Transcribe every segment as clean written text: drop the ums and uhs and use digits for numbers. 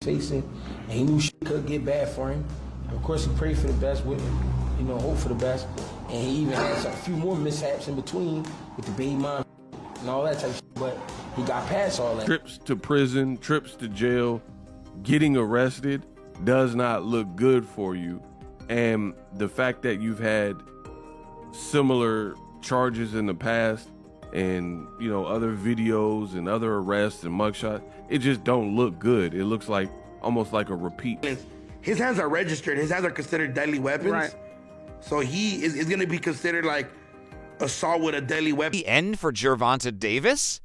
facing, and he knew shit could get bad for him. Of course, he prayed for the best, with, hope for the best, and he even had a few more mishaps in between with the baby mom and all that type of shit, but he got past all that. Trips to prison, trips to jail, getting arrested does not look good for you, and the fact that you've had similar charges in the past and other videos and other arrests and mugshots, it just don't look good. It looks like almost like a repeat. His hands are registered. His hands are considered deadly weapons. Right. So he is going to be considered like assault with a deadly weapon. The end for Gervonta Davis?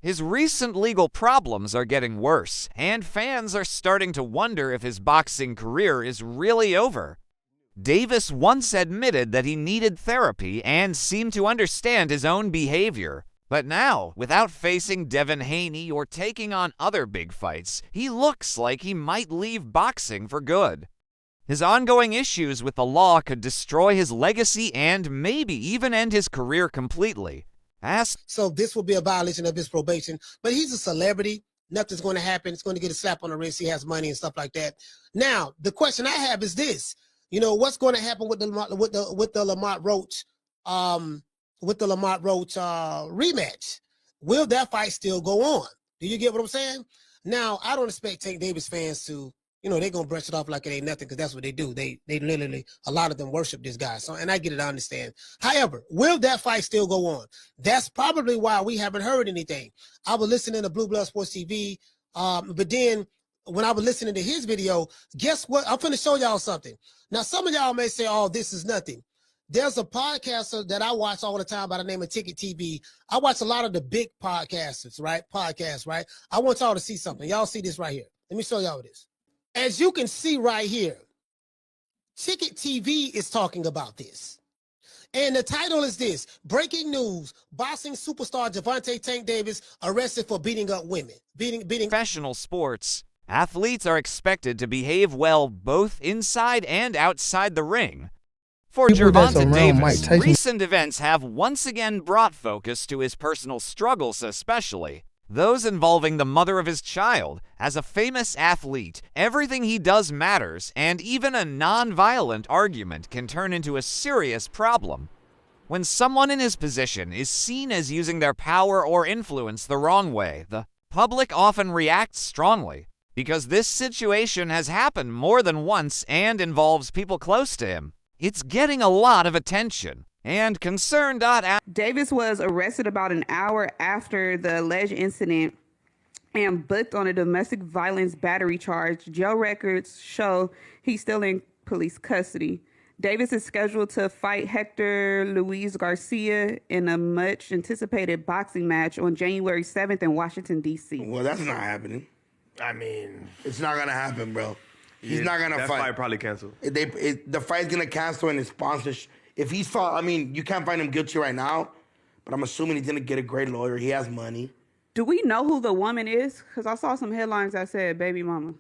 His recent legal problems are getting worse, and fans are starting to wonder if his boxing career is really over. Davis once admitted that he needed therapy and seemed to understand his own behavior. But now, without facing Devin Haney or taking on other big fights, he looks like he might leave boxing for good. His ongoing issues with the law could destroy his legacy and maybe even end his career completely. So this will be a violation of his probation, but he's a celebrity. Nothing's going to happen. It's going to get a slap on the wrist. He has money and stuff like that. Now, the question I have is this. What's going to happen with the Lamont Roach rematch? Will that fight still go on? Do you get what I'm saying? Now, I don't expect Tank Davis fans to, they're going to brush it off like it ain't nothing, because that's what they do. They literally, a lot of them worship this guy. So, and I get it, I understand. However, will that fight still go on? That's probably why we haven't heard anything. I was listening to Blue Blood Sports TV, but then when I was listening to his video, guess what? I'm finna show y'all something. Now, some of y'all may say, oh, this is nothing. There's a podcaster that I watch all the time by the name of Ticket TV. I watch a lot of the big podcasters, right? Podcasts, right? I want y'all to see something. Y'all see this right here. Let me show y'all this. As you can see right here, Ticket TV is talking about this. And the title is this: Breaking News, Boxing Superstar Gervonta Tank Davis arrested for beating up women. Beating. Professional sports, athletes are expected to behave well both inside and outside the ring. For Gervonta Davis, recent events have once again brought focus to his personal struggles, especially those involving the mother of his child. As a famous athlete, everything he does matters, and even a non-violent argument can turn into a serious problem. When someone in his position is seen as using their power or influence the wrong way, the public often reacts strongly, because this situation has happened more than once and involves people close to him. It's getting a lot of attention. And concern. Davis was arrested about an hour after the alleged incident and booked on a domestic violence battery charge. Jail records show he's still in police custody. Davis is scheduled to fight Hector Luis Garcia in a much anticipated boxing match on January 7th in Washington, D.C. Well, that's not happening. I mean, it's not going to happen, bro. He's not going to fight. That fight probably canceled. The fight's going to cancel, and his sponsorship. If he's fought, I mean, you can't find him guilty right now, but I'm assuming he's going to get a great lawyer. He has money. Do we know who the woman is? Because I saw some headlines that said baby mama.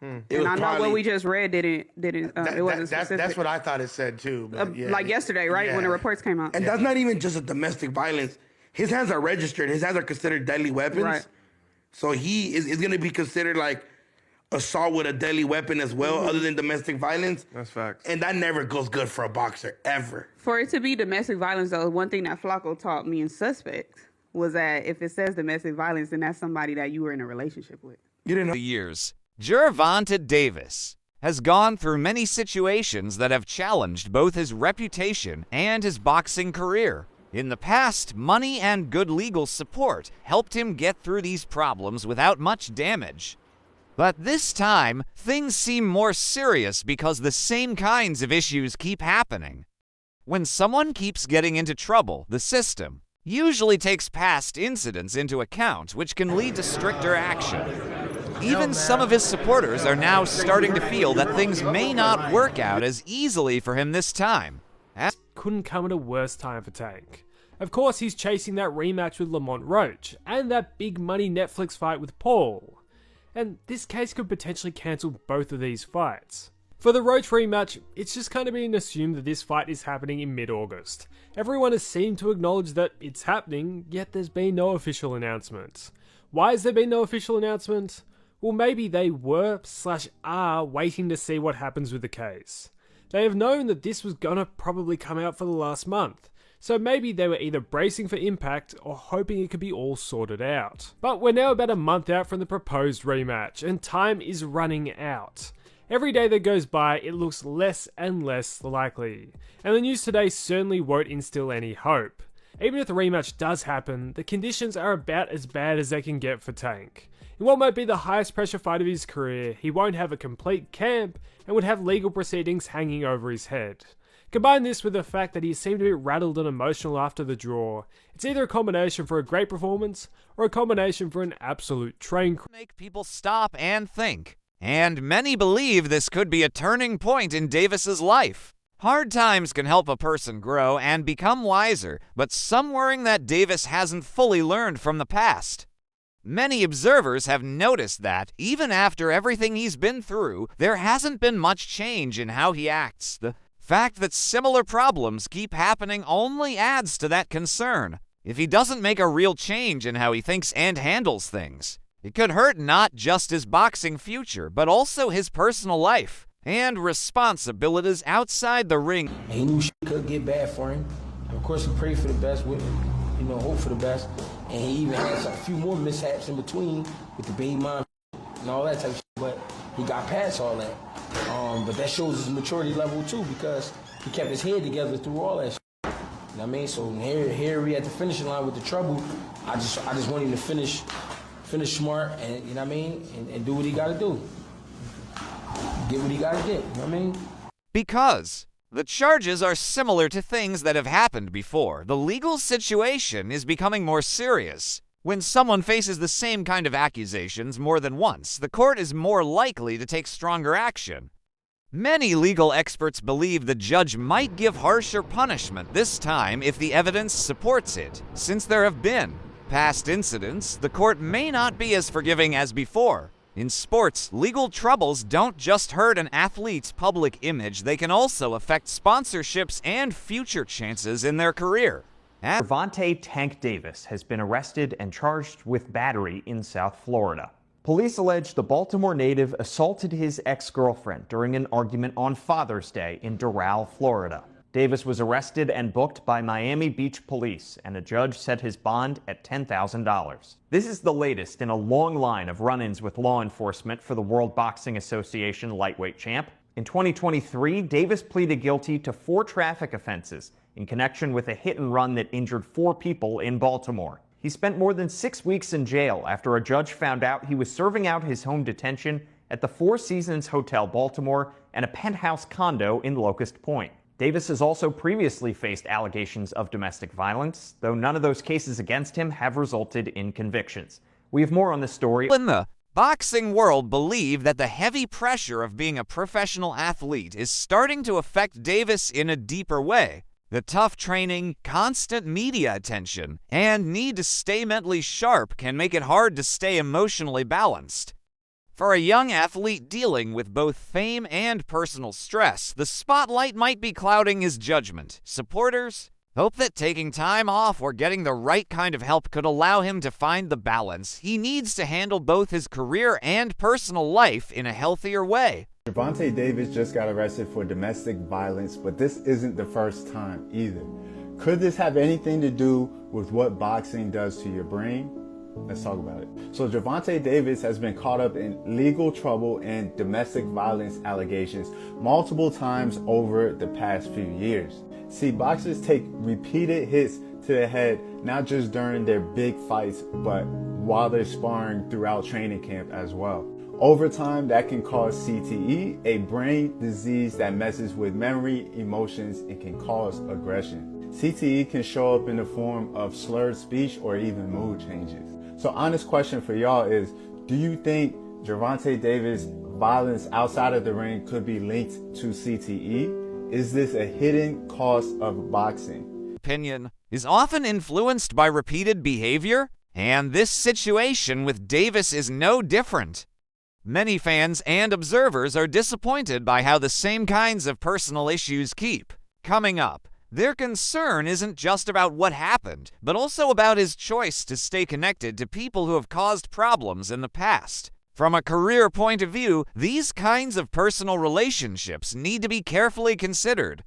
And I know what we just read didn't it wasn't specific. That's what I thought it said too. But yeah. Like yesterday, right? Yeah. When the reports came out. And that's not even just a domestic violence. His hands are registered. His hands are considered deadly weapons. Right. So he is going to be considered like assault with a deadly weapon as well, other than domestic violence. That's facts. And that never goes good for a boxer, ever. For it to be domestic violence, though, one thing that Flacco taught me in Suspect was that if it says domestic violence, then that's somebody that you were in a relationship with. You didn't know. Years, Gervonta Davis has gone through many situations that have challenged both his reputation and his boxing career. In the past, money and good legal support helped him get through these problems without much damage. But this time, things seem more serious because the same kinds of issues keep happening. When someone keeps getting into trouble, the system usually takes past incidents into account, which can lead to stricter action. Even some of his supporters are now starting to feel that things may not work out as easily for him this time. Couldn't come at a worse time for Tank. Of course, he's chasing that rematch with Lamont Roach, and that big money Netflix fight with Paul. And this case could potentially cancel both of these fights. For the Roach rematch, it's just kind of being assumed that this fight is happening in mid-August. Everyone has seemed to acknowledge that it's happening, yet there's been no official announcement. Why has there been no official announcement? Well, maybe they were/are waiting to see what happens with the case. They have known that this was gonna probably come out for the last month, so maybe they were either bracing for impact or hoping it could be all sorted out. But we're now about a month out from the proposed rematch, and time is running out. Every day that goes by, it looks less and less likely, and the news today certainly won't instill any hope. Even if the rematch does happen, the conditions are about as bad as they can get for Tank. In what might be the highest pressure fight of his career, he won't have a complete camp and would have legal proceedings hanging over his head. Combine this with the fact that he seemed a bit rattled and emotional after the draw, it's either a combination for a great performance or a combination for an absolute train crash. Make people stop and think. And many believe this could be a turning point in Davis's life. Hard times can help a person grow and become wiser, but some worrying that Davis hasn't fully learned from the past. Many observers have noticed that, even after everything he's been through, there hasn't been much change in how he acts. The fact that similar problems keep happening only adds to that concern. If he doesn't make a real change in how he thinks and handles things, it could hurt not just his boxing future, but also his personal life and responsibilities outside the ring. And he knew shit could get bad for him. And of course, he prayed for the best, hope for the best. And he even had a few more mishaps in between with the baby mom and all that type of shit. But he got past all that. But that shows his maturity level too, because he kept his head together through all that shit. You know what I mean? So here we at the finishing line with the trouble. I just want him to finish smart, and you know what I mean, and do what he got to do. Get what he got to get. You know what I mean? Because the charges are similar to things that have happened before, the legal situation is becoming more serious. When someone faces the same kind of accusations more than once, the court is more likely to take stronger action. Many legal experts believe the judge might give harsher punishment this time if the evidence supports it. Since there have been past incidents, the court may not be as forgiving as before. In sports, legal troubles don't just hurt an athlete's public image, they can also affect sponsorships and future chances in their career. Gervonta "Tank" Davis has been arrested and charged with battery in South Florida. Police allege the Baltimore native assaulted his ex-girlfriend during an argument on Father's Day in Doral, Florida. Davis was arrested and booked by Miami Beach police, and a judge set his bond at $10,000. This is the latest in a long line of run-ins with law enforcement for the World Boxing Association lightweight champ. In 2023, Davis pleaded guilty to 4 traffic offenses in connection with a hit-and-run that injured 4 people in Baltimore. He spent more than 6 weeks in jail after a judge found out he was serving out his home detention at the Four Seasons Hotel Baltimore and a penthouse condo in Locust Point. Davis has also previously faced allegations of domestic violence, though none of those cases against him have resulted in convictions. We have more on this story. In the boxing world believe that the heavy pressure of being a professional athlete is starting to affect Davis in a deeper way. The tough training, constant media attention, and need to stay mentally sharp can make it hard to stay emotionally balanced. For a young athlete dealing with both fame and personal stress, the spotlight might be clouding his judgment. Supporters hope that taking time off or getting the right kind of help could allow him to find the balance he needs to handle both his career and personal life in a healthier way. Gervonta Davis just got arrested for domestic violence, but this isn't the first time either. Could this have anything to do with what boxing does to your brain? Let's talk about it. So Gervonta Davis has been caught up in legal trouble and domestic violence allegations multiple times over the past few years. See, boxers take repeated hits to the head, not just during their big fights, but while they're sparring throughout training camp as well. Over time, that can cause CTE, a brain disease that messes with memory, emotions, and can cause aggression. CTE can show up in the form of slurred speech or even mood changes. So honest question for y'all is, do you think Gervonta Davis' violence outside of the ring could be linked to CTE? Is this a hidden cost of boxing? Opinion is often influenced by repeated behavior, and this situation with Davis is no different. Many fans and observers are disappointed by how the same kinds of personal issues keep coming up. Their concern isn't just about what happened, but also about his choice to stay connected to people who have caused problems in the past. From a career point of view, these kinds of personal relationships need to be carefully considered.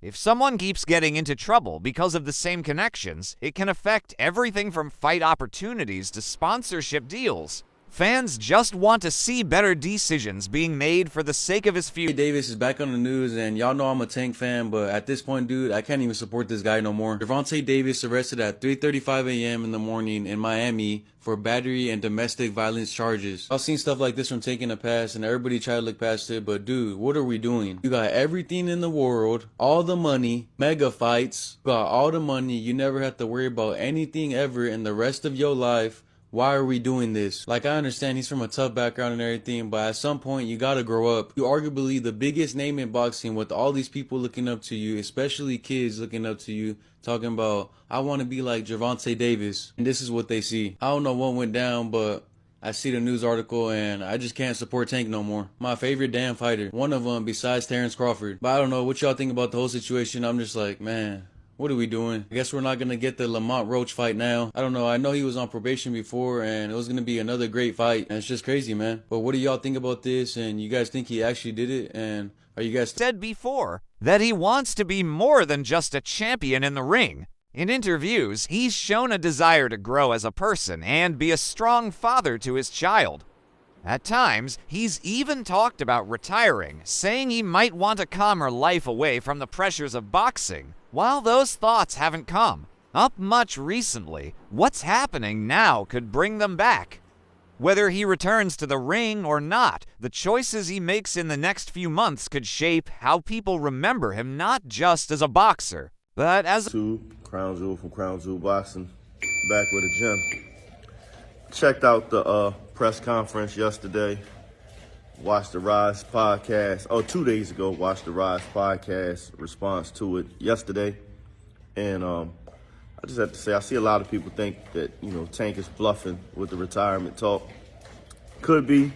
If someone keeps getting into trouble because of the same connections, it can affect everything from fight opportunities to sponsorship deals. Fans just want to see better decisions being made for the sake of his future. Davis is back on the news, and y'all know I'm a Tank fan, but at this point, dude, I can't even support this guy no more. Gervonta Davis arrested at 3:35 a.m. in the morning in Miami for battery and domestic violence charges. I've seen stuff like this from Tank in the past, and everybody tried to look past it, but dude, what are we doing? You got everything in the world, all the money, mega fights, you got all the money, you never have to worry about anything ever in the rest of your life. Why are we doing this? Like, I understand he's from a tough background and everything, but at some point, you gotta grow up. You're arguably the biggest name in boxing with all these people looking up to you, especially kids looking up to you, talking about, I want to be like Gervonta Davis. And this is what they see. I don't know what went down, but I see the news article and I just can't support Tank no more. My favorite damn fighter. One of them besides Terrence Crawford. But I don't know what y'all think about the whole situation. I'm just like, man, what are we doing? I guess we're not going to get the Lamont Roach fight now. I don't know. I know he was on probation before and it was going to be another great fight. And it's just crazy, man. But what do y'all think about this? And you guys think he actually did it? And are you guys said before that he wants to be more than just a champion in the ring? In interviews, he's shown a desire to grow as a person and be a strong father to his child. At times, he's even talked about retiring, saying he might want a calmer life away from the pressures of boxing. While those thoughts haven't come up much recently, what's happening now could bring them back. Whether he returns to the ring or not, the choices he makes in the next few months could shape how people remember him not just as a boxer, but as Crown Jewel from Crown Jewel Boxing, back with a gym. Checked out the press conference yesterday. Watched the Rise podcast. 2 days ago, watched the Rise podcast response to it yesterday. And I just have to say, I see a lot of people think that, Tank is bluffing with the retirement talk. Could be.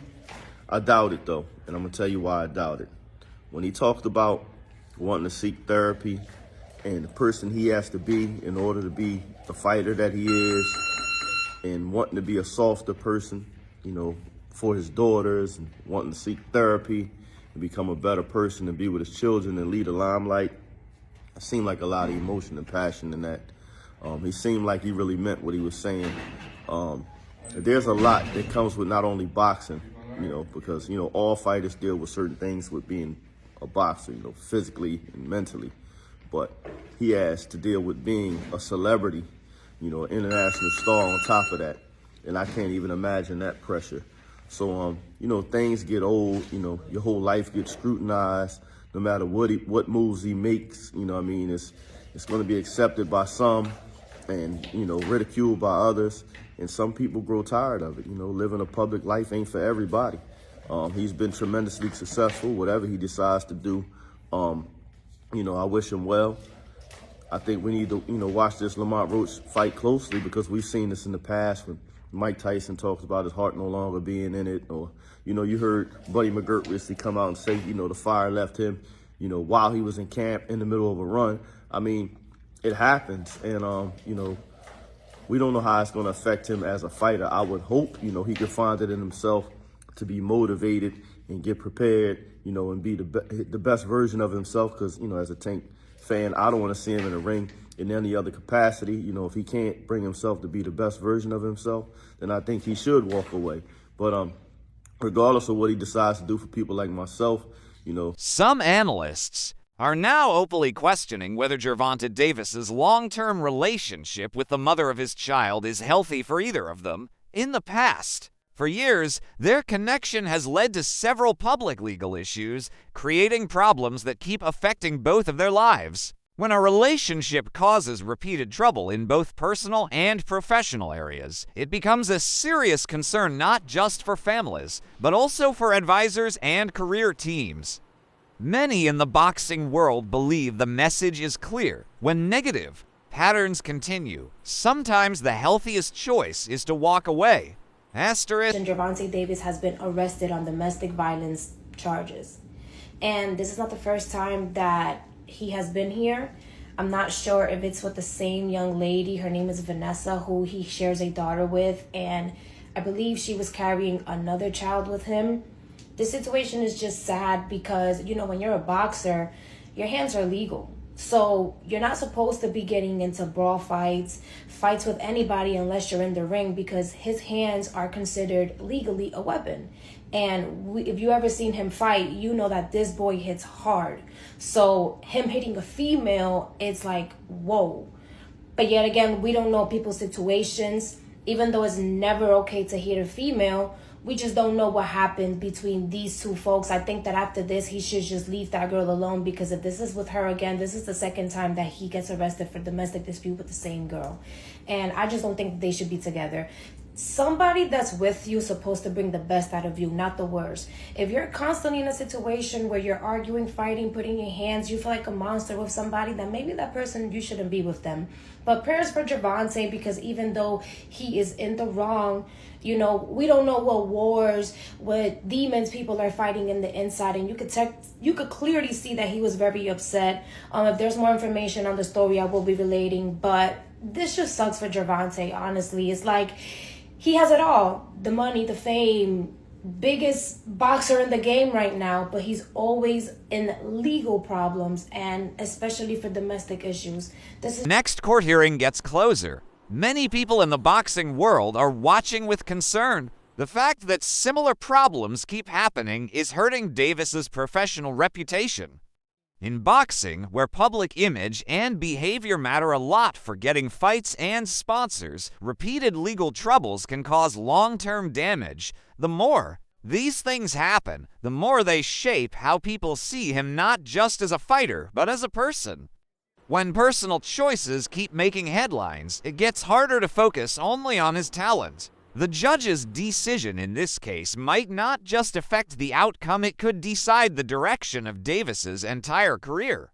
I doubt it, though. And I'm going to tell you why I doubt it. When he talked about wanting to seek therapy and the person he has to be in order to be the fighter that he is and wanting to be a softer person, for his daughters and wanting to seek therapy and become a better person and be with his children and lead a limelight. It seemed like a lot of emotion and passion in that. He seemed like he really meant what he was saying. There's a lot that comes with not only boxing, because, all fighters deal with certain things with being a boxer, physically and mentally. But he has to deal with being a celebrity, an international star on top of that. And I can't even imagine that pressure. So, things get old, your whole life gets scrutinized, no matter what moves he makes, it's going to be accepted by some and, ridiculed by others. And some people grow tired of it. Living a public life ain't for everybody. He's been tremendously successful, whatever he decides to do. I wish him well. I think we need to, watch this Lamont Roach fight closely because we've seen this in the past when Mike Tyson talks about his heart no longer being in it. Or, you heard Buddy McGirt recently come out and say, the fire left him, while he was in camp in the middle of a run. I mean, it happens. And, we don't know how it's going to affect him as a fighter. I would hope, he could find it in himself to be motivated and get prepared, and be the best version of himself. Because, as a Tank fan, I don't want to see him in the ring in any other capacity. If he can't bring himself to be the best version of himself, then I think he should walk away. But regardless of what he decides to do for people like myself, Some analysts are now openly questioning whether Gervonta Davis's long-term relationship with the mother of his child is healthy for either of them. In the past, for years, their connection has led to several public legal issues, creating problems that keep affecting both of their lives. When a relationship causes repeated trouble in both personal and professional areas, it becomes a serious concern not just for families, but also for advisors and career teams. Many in the boxing world believe the message is clear. When negative patterns continue, sometimes the healthiest choice is to walk away. Gervonta Davis has been arrested on domestic violence charges. And this is not the first time that he has been here. I'm not sure if it's with the same young lady. Her name is Vanessa, who he shares a daughter with. And I believe she was carrying another child with him. The situation is just sad because, you know, when you're a boxer, your hands are legal. So you're not supposed to be getting into brawl fights with anybody unless you're in the ring, because his hands are considered legally a weapon. And if you ever seen him fight, you know that this boy hits hard. So him hitting a female, it's like, whoa. But yet again, we don't know people's situations. Even though it's never okay to hit a female, we just don't know what happened between these two folks. I think that after this, he should just leave that girl alone, because if this is with her again, this is the second time that he gets arrested for domestic dispute with the same girl. And I just don't think they should be together. Somebody that's with you is supposed to bring the best out of you, not the worst. If you're constantly in a situation where you're arguing, fighting, putting your hands, you feel like a monster with somebody, then maybe that person, you shouldn't be with them. But prayers for Gervonta, because even though he is in the wrong, you know, we don't know what wars, what demons people are fighting in the inside. And you could clearly see that he was very upset. If there's more information on the story, I will be relating. But this just sucks for Gervonta, honestly. It's like, he has it all. The money, the fame, biggest boxer in the game right now, but he's always in legal problems, and especially for domestic issues. Next court hearing gets closer. Many people in the boxing world are watching with concern. The fact that similar problems keep happening is hurting Davis's professional reputation. In boxing, where public image and behavior matter a lot for getting fights and sponsors, repeated legal troubles can cause long-term damage. The more these things happen, the more they shape how people see him, not just as a fighter, but as a person. When personal choices keep making headlines, it gets harder to focus only on his talent. The judge's decision in this case might not just affect the outcome, it could decide the direction of Davis's entire career.